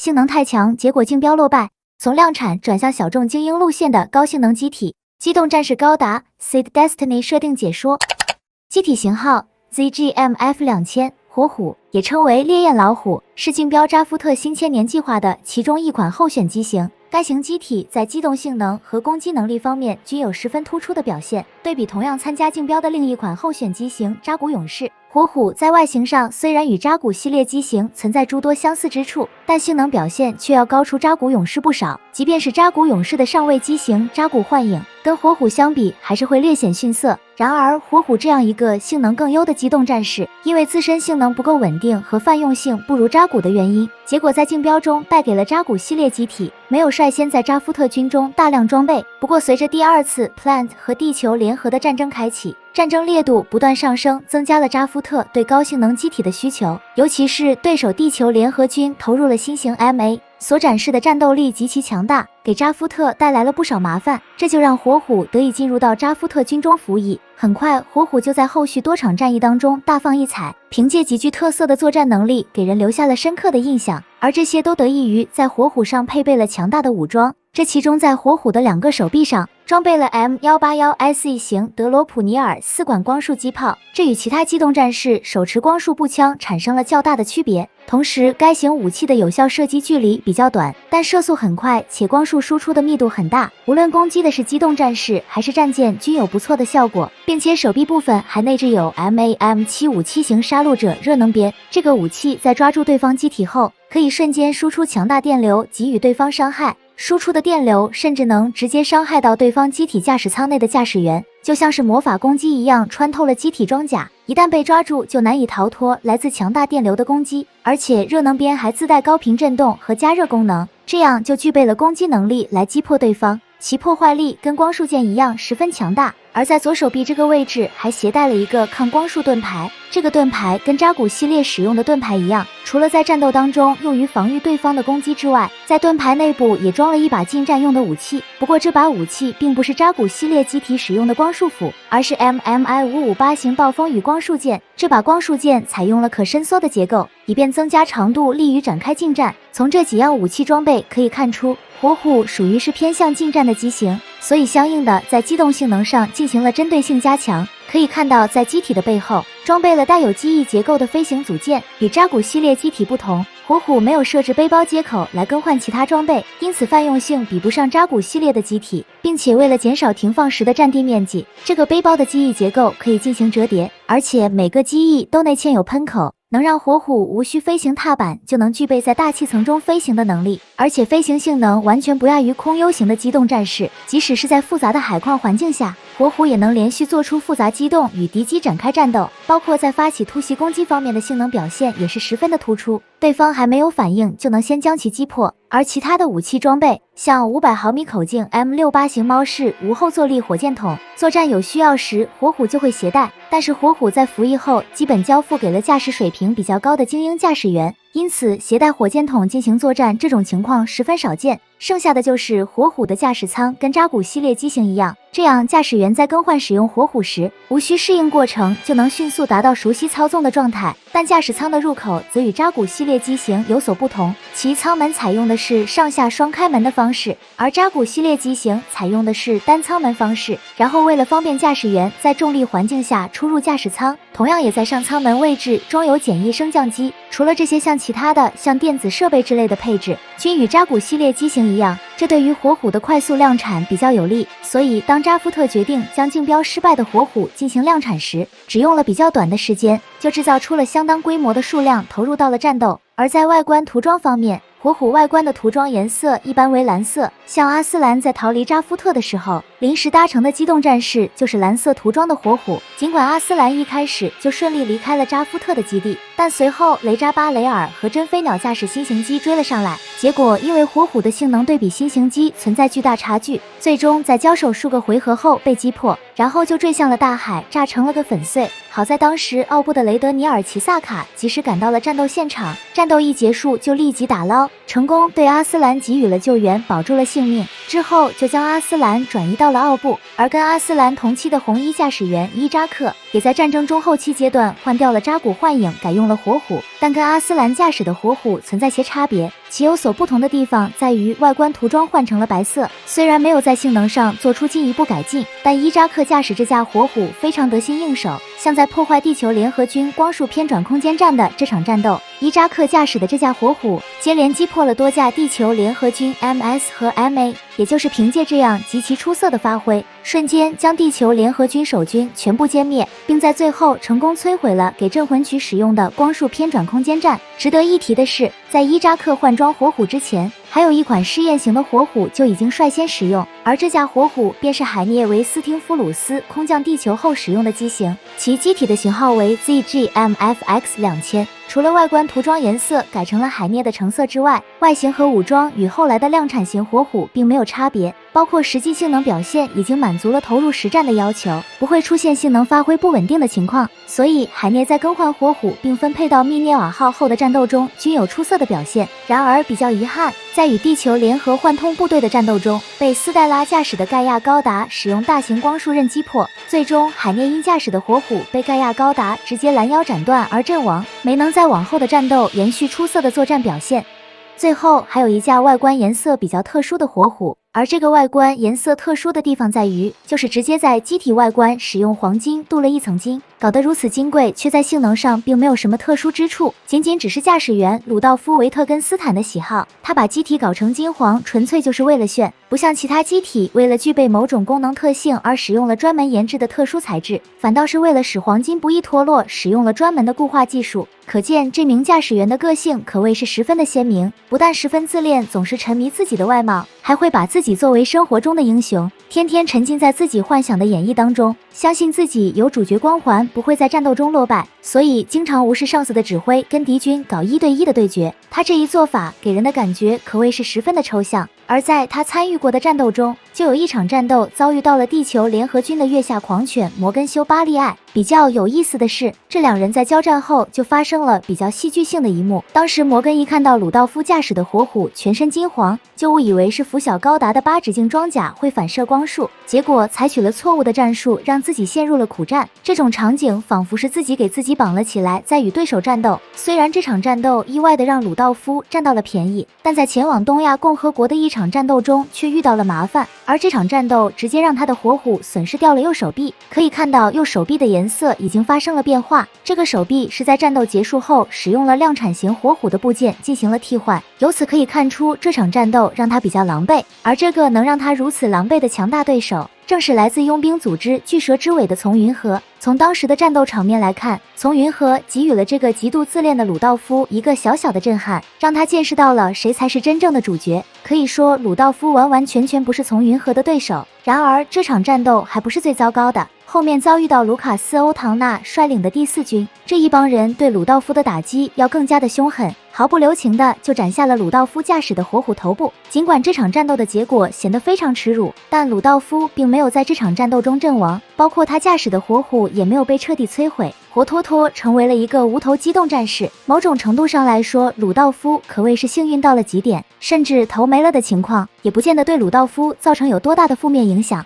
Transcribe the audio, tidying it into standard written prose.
性能太强，结果竞标落败，从量产转向小众精英路线的高性能机体。机动战士高达 Seed Destiny 设定解说，机体型号 ZGMF2000，火虎也称为烈焰老虎，是竞标扎夫特新千年计划的其中一款候选机型。该型机体在机动性能和攻击能力方面均有十分突出的表现。对比同样参加竞标的另一款候选机型扎古勇士，火虎在外形上虽然与扎古系列机型存在诸多相似之处，但性能表现却要高出扎古勇士不少。即便是扎古勇士的上位机型扎古幻影，跟火虎相比还是会略显逊色。然而，火虎这样一个性能更优的机动战士，因为自身性能不够稳定和泛用性不如扎古的原因，结果在竞标中败给了扎古系列机体，没有率先在扎夫特军中大量装备。不过，随着第二次 Plant 和地球联合的战争开启，战争烈度不断上升，增加了扎夫特对高性能机体的需求，尤其是对手地球联合军投入了新型 MA。所展示的战斗力极其强大，给扎夫特带来了不少麻烦，这就让火虎得以进入到扎夫特军中服役。很快，火虎就在后续多场战役当中大放异彩，凭借极具特色的作战能力，给人留下了深刻的印象。而这些都得益于在火虎上配备了强大的武装，这其中在火虎的2个手臂上装备了 M181SE 型德罗普尼尔4管光束机炮，这与其他机动战士手持光束步枪产生了较大的区别。同时，该型武器的有效射击距离比较短，但射速很快，且光束输出的密度很大，无论攻击的是机动战士还是战舰均有不错的效果，并且手臂部分还内置有 MAM757 型杀戮者热能鞭。这个武器在抓住对方机体后，可以瞬间输出强大电流，给予对方伤害。输出的电流甚至能直接伤害到对方机体驾驶舱内的驾驶员，就像是魔法攻击一样穿透了机体装甲，一旦被抓住就难以逃脱来自强大电流的攻击。而且热能鞭还自带高频震动和加热功能，这样就具备了攻击能力来击破对方，其破坏力跟光束剑一样十分强大。而在左手臂这个位置还携带了一个抗光束盾牌，这个盾牌跟扎古系列使用的盾牌一样，除了在战斗当中用于防御对方的攻击之外，在盾牌内部也装了一把近战用的武器。不过这把武器并不是扎古系列机体使用的光束斧，而是 MMI558 型暴风雨光束剑。这把光束剑采用了可伸缩的结构，以便增加长度，利于展开近战。从这几样武器装备可以看出，火虎属于是偏向近战的机型，所以相应的在机动性能上进行了针对性加强。可以看到，在机体的背后装备了带有机翼结构的飞行组件。与扎古系列机体不同，火虎没有设置背包接口来更换其他装备，因此泛用性比不上扎古系列的机体，并且为了减少停放时的占地面积，这个背包的机翼结构可以进行折叠，而且每个机翼都内嵌有喷口，能让火虎无需飞行踏板就能具备在大气层中飞行的能力，而且飞行性能完全不亚于空 U 型的机动战士。即使是在复杂的海况环境下，火虎也能连续做出复杂机动与敌机展开战斗，包括在发起突袭攻击方面的性能表现也是十分的突出，对方还没有反应就能先将其击破。而其他的武器装备，像500毫米口径 M68 型猫式无后坐力火箭筒，作战有需要时火虎就会携带，但是火虎在服役后基本交付给了驾驶水平比较高的精英驾驶员，因此携带火箭筒进行作战这种情况十分少见。剩下的就是火虎的驾驶舱跟扎古系列机型一样，这样驾驶员在更换使用火虎时，无需适应过程就能迅速达到熟悉操纵的状态。但驾驶舱的入口则与扎古系列机型有所不同，其舱门采用的是上下双开门的方式，而扎古系列机型采用的是单舱门方式。然后为了方便驾驶员在重力环境下出入驾驶舱，同样也在上舱门位置装有简易升降机。除了这些，其他的像电子设备之类的配置均与扎古系列机型一样，这对于火虎的快速量产比较有利。所以当扎夫特决定将竞标失败的火虎进行量产时，只用了比较短的时间就制造出了相当规模的数量投入到了战斗。而在外观涂装方面，火虎外观的涂装颜色一般为蓝色，像阿斯兰在逃离扎夫特的时候临时搭乘的机动战士就是蓝色涂装的火虎。尽管阿斯兰一开始就顺利离开了扎夫特的基地，但随后雷扎巴雷尔和真飞鸟驾驶新型机追了上来，结果因为火虎的性能对比新型机存在巨大差距，最终在交手数个回合后被击破，然后就坠向了大海，炸成了个粉碎。好在当时奥布的雷德尼尔奇萨卡及时赶到了战斗现场，战斗一结束就立即打捞，成功对阿斯兰给予了救援，保住了性命。之后就将阿斯兰转移到了奥布，而跟阿斯兰同期的红衣驾驶员伊扎克也在战争中后期阶段换掉了扎古幻影，改用了火虎，但跟阿斯兰驾驶的火虎存在些差别，其有所不同的地方在于外观涂装换成了白色，虽然没有在性能上做出进一步改进，但伊扎克驾驶这架火虎非常得心应手，像在破坏地球联合军光束偏转空间站的这场战斗，伊扎克驾驶的这架火虎接连击破了多架地球联合军 MS 和 MA， 也就是凭借这样极其出色的发挥，瞬间将地球联合军守军全部歼灭，并在最后成功摧毁了给镇魂曲使用的光束偏转空间站。值得一提的是，在伊扎克换装火虎之前，还有一款试验型的火虎就已经率先使用，而这架火虎便是海涅维斯汀弗鲁斯空降地球后使用的机型，其机体的型号为 ZGMFX2000。除了外观涂装颜色改成了海涅的橙色之外，外形和武装与后来的量产型火虎并没有差别，包括实际性能表现已经满足了投入实战的要求，不会出现性能发挥不稳定的情况，所以海涅在更换火虎并分配到密涅瓦号后的战斗中均有出色的表现。然而比较遗憾，在与地球联合幻通部队的战斗中，被斯黛拉驾驶的盖亚高达使用大型光束刃击破，最终海涅因驾驶的火虎被盖亚高达直接拦腰斩断而阵亡，没能在往后的战斗延续出色的作战表现。最后还有一架外观颜色比较特殊的火虎，而这个外观颜色特殊的地方在于，就是直接在机体外观使用黄金镀了一层金，搞得如此金贵，却在性能上并没有什么特殊之处，仅仅只是驾驶员鲁道夫·维特根斯坦的喜好，他把机体搞成金黄，纯粹就是为了炫，不像其他机体为了具备某种功能特性而使用了专门研制的特殊材质，反倒是为了使黄金不易脱落，使用了专门的固化技术。可见这名驾驶员的个性可谓是十分的鲜明，不但十分自恋，总是沉迷自己的外貌，还会把自己作为生活中的英雄，天天沉浸在自己幻想的演绎当中，相信自己有主角光环，不会在战斗中落败，所以经常无视上司的指挥，跟敌军搞1对1的对决。他这一做法给人的感觉可谓是十分的抽象。而在他参与过的战斗中，就有一场战斗遭遇到了地球联合军的月下狂犬摩根修巴利艾。比较有意思的是，这两人在交战后就发生了比较戏剧性的一幕。当时摩根一看到鲁道夫驾驶的火虎全身金黄，就误以为是拂晓高达的8指镜装甲会反射光束，结果采取了错误的战术，让自己陷入了苦战。这种场景仿佛是自己给自己绑了起来，在与对手战斗。虽然这场战斗意外的让鲁道夫占到了便宜，但在前往东亚共和国的一场战斗中却遇到了麻烦，而这场战斗直接让他的火虎损失掉了右手臂。可以看到右手臂的颜色已经发生了变化，这个手臂是在战斗结束后使用了量产型火虎的部件进行了替换，由此可以看出这场战斗让他比较狼狈，而这个能让他如此狼狈的强大对手，正是来自佣兵组织巨蛇之尾的丛云和。从当时的战斗场面来看，丛云和给予了这个极度自恋的鲁道夫一个小小的震撼，让他见识到了谁才是真正的主角。可以说鲁道夫完完全全不是丛云和的对手。然而这场战斗还不是最糟糕的，后面遭遇到卢卡斯·欧唐纳率领的第4军，这一帮人对鲁道夫的打击要更加的凶狠，毫不留情的就斩下了鲁道夫驾驶的火虎头部。尽管这场战斗的结果显得非常耻辱，但鲁道夫并没有在这场战斗中阵亡，包括他驾驶的火虎也没有被彻底摧毁，活脱脱成为了一个无头机动战士。某种程度上来说，鲁道夫可谓是幸运到了极点，甚至头没了的情况也不见得对鲁道夫造成有多大的负面影响。